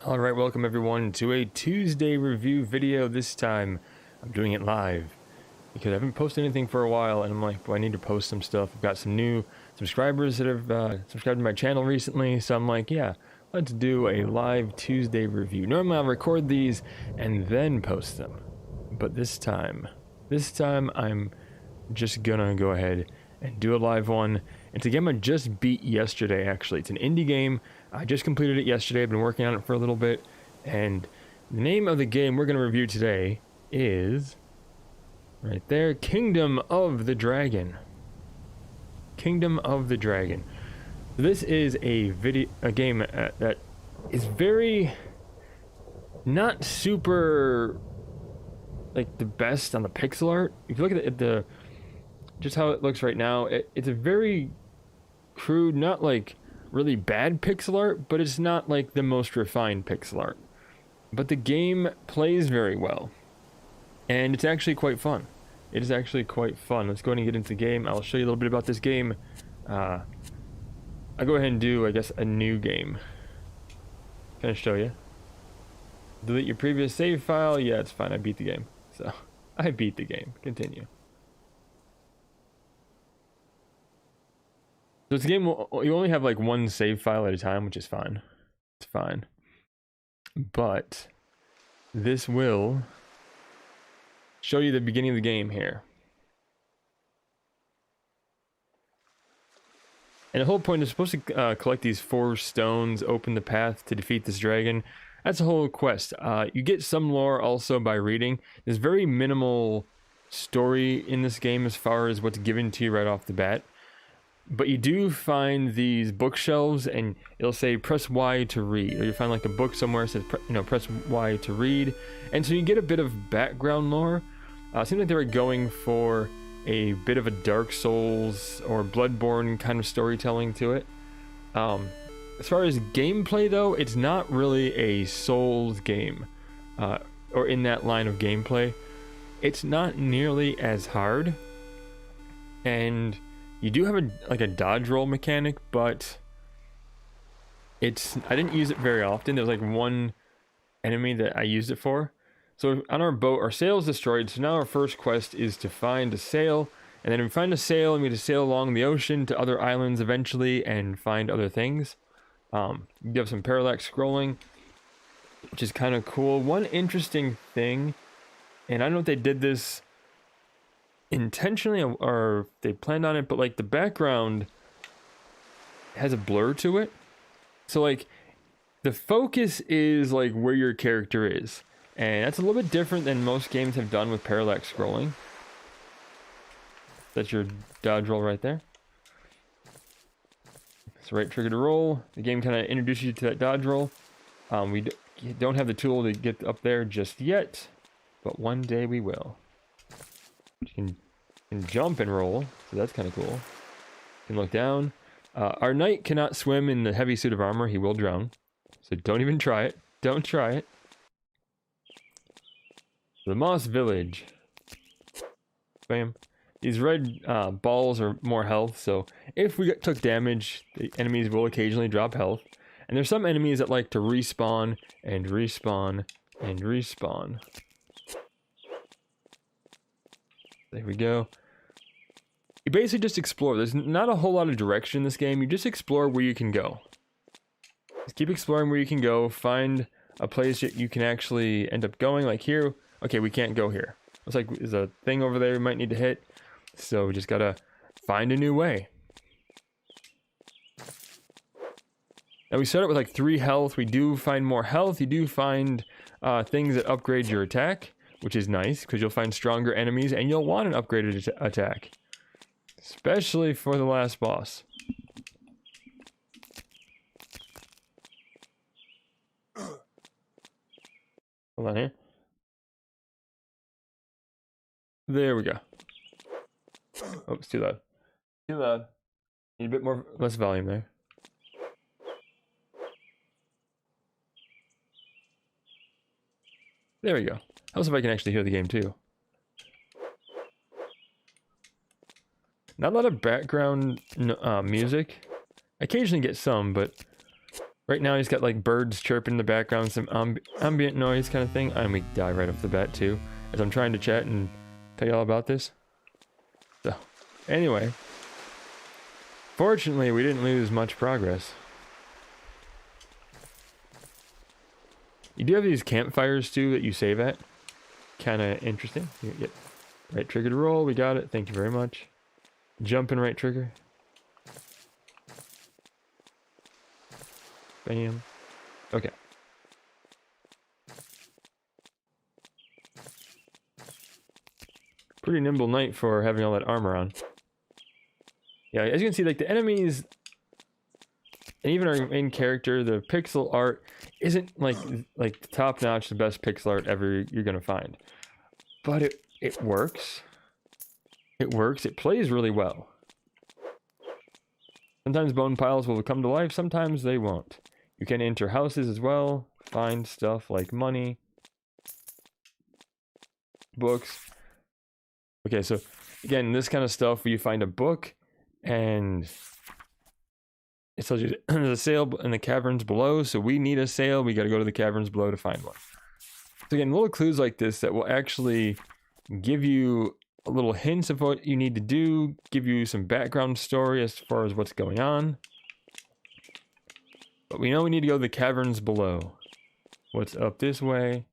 Alright, welcome everyone to a Tuesday review video. This time, I'm doing it live because I haven't posted anything for a while and I'm like, well, I need to post some stuff. I've got some new subscribers that have subscribed to my channel recently, so I'm like, yeah, let's do a live Tuesday review. Normally I'll record these and then post them, but this time I'm just gonna go ahead and do a live one. It's a game I just beat yesterday, actually. It's an indie game. I just completed it yesterday. I've been working on it for a little bit. And the name of the game we're going to review today is, right there, Kingdom of the Dragon. Kingdom of the Dragon. This is a game that is very, not super, like, the best on the pixel art. If you look at the just how it looks right now, it's a very crude, not like really bad pixel art, but it's not like the most refined pixel art. But the game plays very well, and it's actually quite fun. It is actually quite fun. Let's go ahead and get into the game. I'll show you a little bit about this game. I'll go ahead and do, I guess, a new game. Can I show you? Delete your previous save file. Yeah, it's fine. I beat the game. So, I beat the game. Continue. So this game, you only have like one save file at a time, which is fine. It's fine. But this will show you the beginning of the game here. And the whole point is supposed to collect these 4 stones, open the path to defeat this dragon. That's the whole quest. You get some lore also by reading. There's very minimal story in this game as far as what's given to you right off the bat. But you do find these bookshelves, and it'll say press Y to read, or you find like a book somewhere that says press Y to read, and so you get a bit of background lore. It seems like they were going for a bit of a Dark Souls or Bloodborne kind of storytelling to it. As far as gameplay though, it's not really a Souls game, or in that line of gameplay. It's not nearly as hard, and you do have a dodge roll mechanic, but I didn't use it very often. There's like one enemy that I used it for. So on our boat, our sail is destroyed, so now our first quest is to find a sail, and then we find a sail and we have to sail along the ocean to other islands eventually and find other things. You have some parallax scrolling, which is kind of cool. One interesting thing, and I don't know if they did this intentionally or they planned on it, but like the background has a blur to it, so like the focus is like where your character is, and that's a little bit different than most games have done with parallax scrolling. That's your dodge roll right there. So right trigger to roll. The game kind of introduces you to that dodge roll. We don't have the tool to get up there just yet, but one day we will. You can jump and roll, so that's kind of cool. You can look down. Our knight cannot swim in the heavy suit of armor. He will drown, so don't even try it. Don't try it. The Moss Village. Bam. These red balls are more health, so if we took damage, the enemies will occasionally drop health. And there's some enemies that like to respawn and respawn and respawn. There we go. You basically just explore. There's not a whole lot of direction in this game. You just explore where you can go. Just keep exploring where you can go. Find a place that you can actually end up going. Like here. Okay, we can't go here. Looks like there's a thing over there we might need to hit. So we just gotta find a new way. Now we start out with like 3 health. We do find more health. You do find things that upgrade your attack, which is nice because you'll find stronger enemies and you'll want an upgraded attack, especially for the last boss. Hold on here. There we go. Oh, it's too loud. Too loud. Need a bit more, less volume there. There we go. How's if I can actually hear the game too? Not a lot of background music. I occasionally get some, but Right now he's got like birds chirping in the background, some ambient noise kind of thing. And we die right off the bat too, as I'm trying to chat and tell you all about this. So, anyway. Fortunately, we didn't lose much progress. You do have these campfires too that you save at. Kind of interesting. You get right trigger to roll. We got it. Thank you very much. Jump and right trigger. Bam. Okay. Pretty nimble knight for having all that armor on. Yeah, as you can see, like the enemies and even our main character, the pixel art isn't like top notch, the best pixel art ever you're gonna find. But it works. It works. It plays really well. Sometimes bone piles will come to life, sometimes they won't. You can enter houses as well, find stuff like money, books. Okay, so again, this kind of stuff where you find a book and it tells you there's a sail in the caverns below, so we need a sail. We got to go to the caverns below to find one. So again, little clues like this that will actually give you a little hints of what you need to do, give you some background story as far as what's going on. But we know we need to go to the caverns below. What's up this way?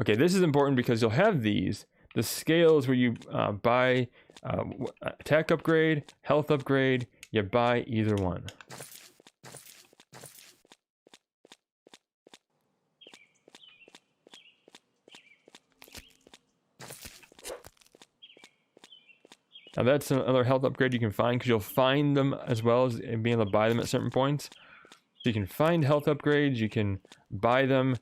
Okay, this is important because you'll have these. The scales where you buy attack upgrade, health upgrade, you buy either one. Now that's another health upgrade you can find because you'll find them as well as being able to buy them at certain points. So you can find health upgrades, you can buy them.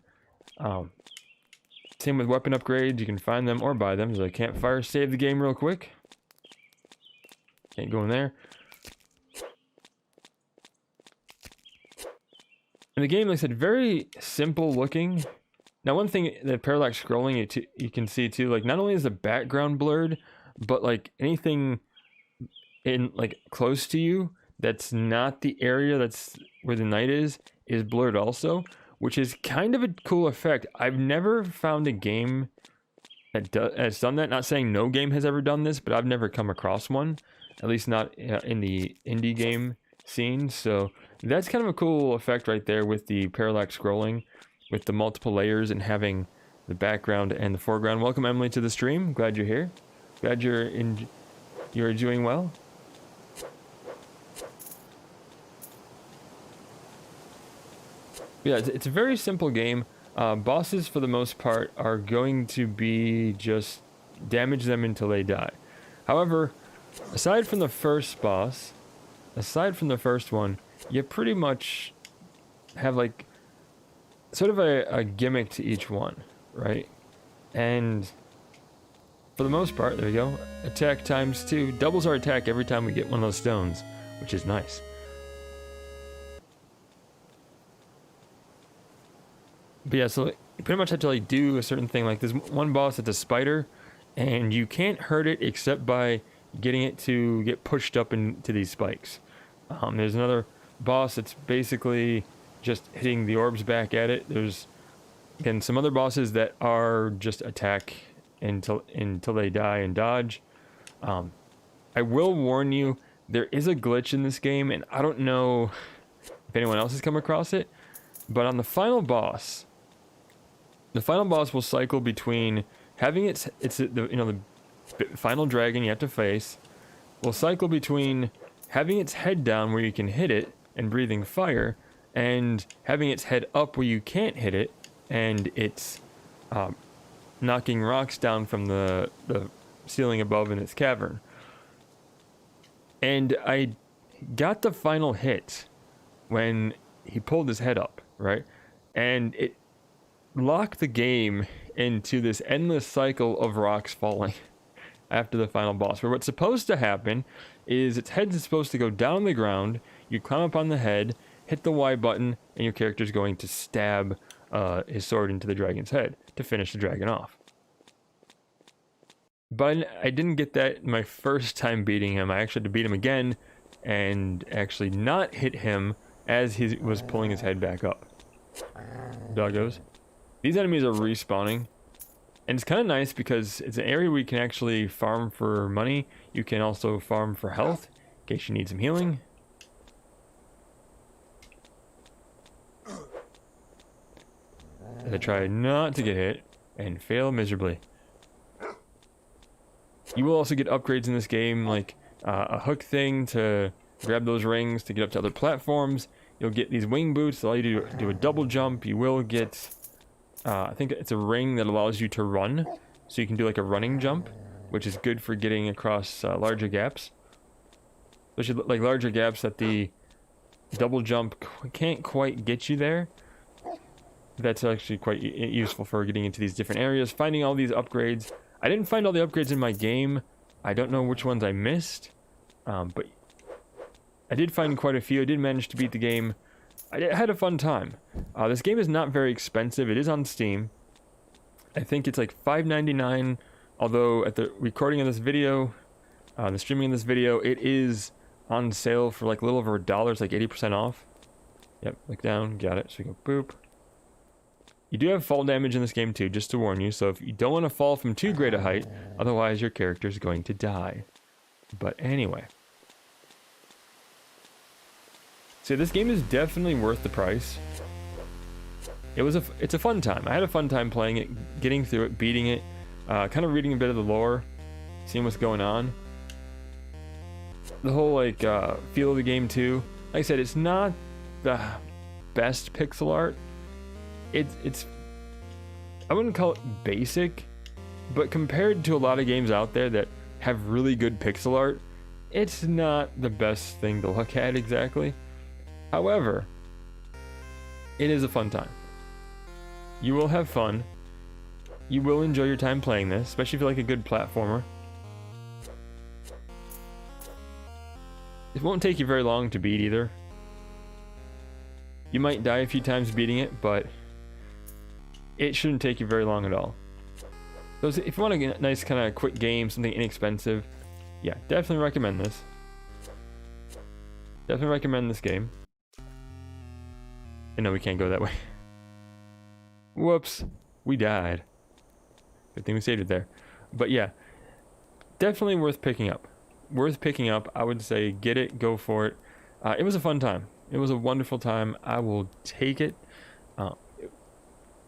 Same with weapon upgrades, you can find them or buy them. There's a campfire, save the game real quick. Can't go in there. And the game, like I said, very simple looking. Now one thing, the parallax scrolling, you can see too, like not only is the background blurred, but like anything in like close to you that's not the area that's where the night is blurred also, which is kind of a cool effect. I've never found a game that has done that. Not saying no game has ever done this, but I've never come across one, at least not in the indie game scene. So that's kind of a cool effect right there with the parallax scrolling, with the multiple layers and having the background and the foreground. Welcome, Emily, to the stream. Glad you're here. Glad you're doing well. Yeah, it's a very simple game. Bosses, for the most part, are going to be just damage them until they die. However, aside from the first boss, aside from the first one, you pretty much have like sort of a gimmick to each one, right? And for the most part, there we go. Attack times 2. Doubles our attack every time we get one of those stones, which is nice. But yeah, so you pretty much have to like do a certain thing. Like there's one boss that's a spider, and you can't hurt it except by getting it to get pushed up into these spikes. There's another boss that's basically just hitting the orbs back at it. There's, again, some other bosses that are just attack until they die and dodge. I will warn you, there is a glitch in this game, and I don't know if anyone else has come across it, but on the final boss will cycle between having the final dragon you have to face will cycle between having its head down where you can hit it and breathing fire, and having its head up where you can't hit it and it's knocking rocks down from the ceiling above in its cavern. And I got the final hit when he pulled his head up, right? And it locked the game into this endless cycle of rocks falling after the final boss, where what's supposed to happen is its head is supposed to go down on the ground, you climb up on the head, hit the Y button, and your character's going to stab his sword into the dragon's head to finish the dragon off. But I didn't get that my first time beating him. I actually had to beat him again and actually not hit him as he was pulling his head back up. Doggos. These enemies are respawning. And it's kind of nice because it's an area where you can actually farm for money. You can also farm for health in case you need some healing. As I try not to get hit and fail miserably. You will also get upgrades in this game, like a hook thing to grab those rings to get up to other platforms. You'll get these wing boots that allow you to do a double jump. You will get, I think it's a ring that allows you to run. So you can do like a running jump, which is good for getting across larger gaps. Especially like larger gaps that the double jump can't quite get you there. That's actually quite useful for getting into these different areas. Finding all these upgrades. I didn't find all the upgrades in my game. I don't know which ones I missed. But I did find quite a few. I did manage to beat the game. I had a fun time. This game is not very expensive. It is on Steam. I think it's like $5.99. Although at the recording of this video, the streaming of this video, it is on sale for like a little over $1. It's like 80% off. Yep, look down. Got it. So we go boop. You do have fall damage in this game too, just to warn you. So if you don't want to fall from too great a height, otherwise your character is going to die. But anyway. So this game is definitely worth the price. It's a fun time. I had a fun time playing it, getting through it, beating it, kind of reading a bit of the lore, seeing what's going on. The whole like feel of the game too. Like I said, it's not the best pixel art. It's I wouldn't call it basic, but compared to a lot of games out there that have really good pixel art, it's not the best thing to look at exactly. However, it is a fun time. You will have fun. You will enjoy your time playing this, especially if you like a good platformer. It won't take you very long to beat either. You might die a few times beating it, but it shouldn't take you very long at all. So if you want a nice kind of quick game, something inexpensive, yeah, definitely recommend this. Definitely recommend this game. And no, we can't go that way. Whoops, we died. Good thing we saved it there. But yeah, definitely worth picking up. Worth picking up. I would say get it, go for it. It was a fun time. It was a wonderful time. I will take it. It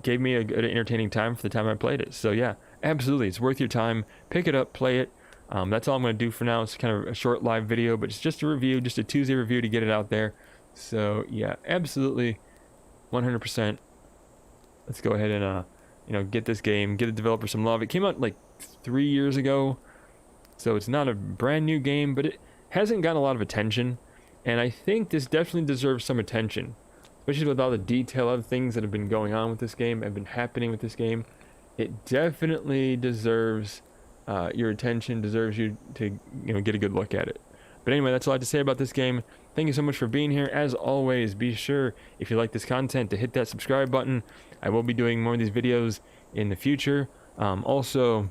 gave me a good entertaining time for the time I played it. So yeah, absolutely, it's worth your time. Pick it up, play it. That's all I'm going to do for now. It's kind of a short live video, but it's just a review, just a Tuesday review to get it out there. So yeah, absolutely, 100%. Let's go ahead and you know, get this game, get the developer some love. It came out like 3 years ago, so it's not a brand new game, but it hasn't gotten a lot of attention. And I think this definitely deserves some attention, especially with all the detail of things that have been going on with this game, have been happening with this game. It definitely deserves your attention, deserves you to, you know, get a good look at it. But anyway, that's all I have to say about this game. Thank you so much for being here. As always, be sure, if you like this content, to hit that subscribe button. I will be doing more of these videos in the future. Also,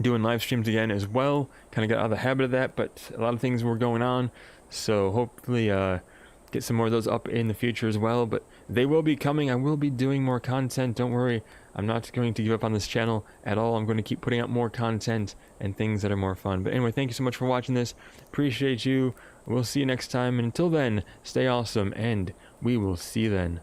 doing live streams again as well. Kind of got out of the habit of that, but a lot of things were going on. So hopefully get some more of those up in the future as well. But they will be coming. I will be doing more content. Don't worry. I'm not going to give up on this channel at all. I'm going to keep putting out more content and things that are more fun. But anyway, thank you so much for watching this. Appreciate you. We'll see you next time. And until then, stay awesome, and we will see you then.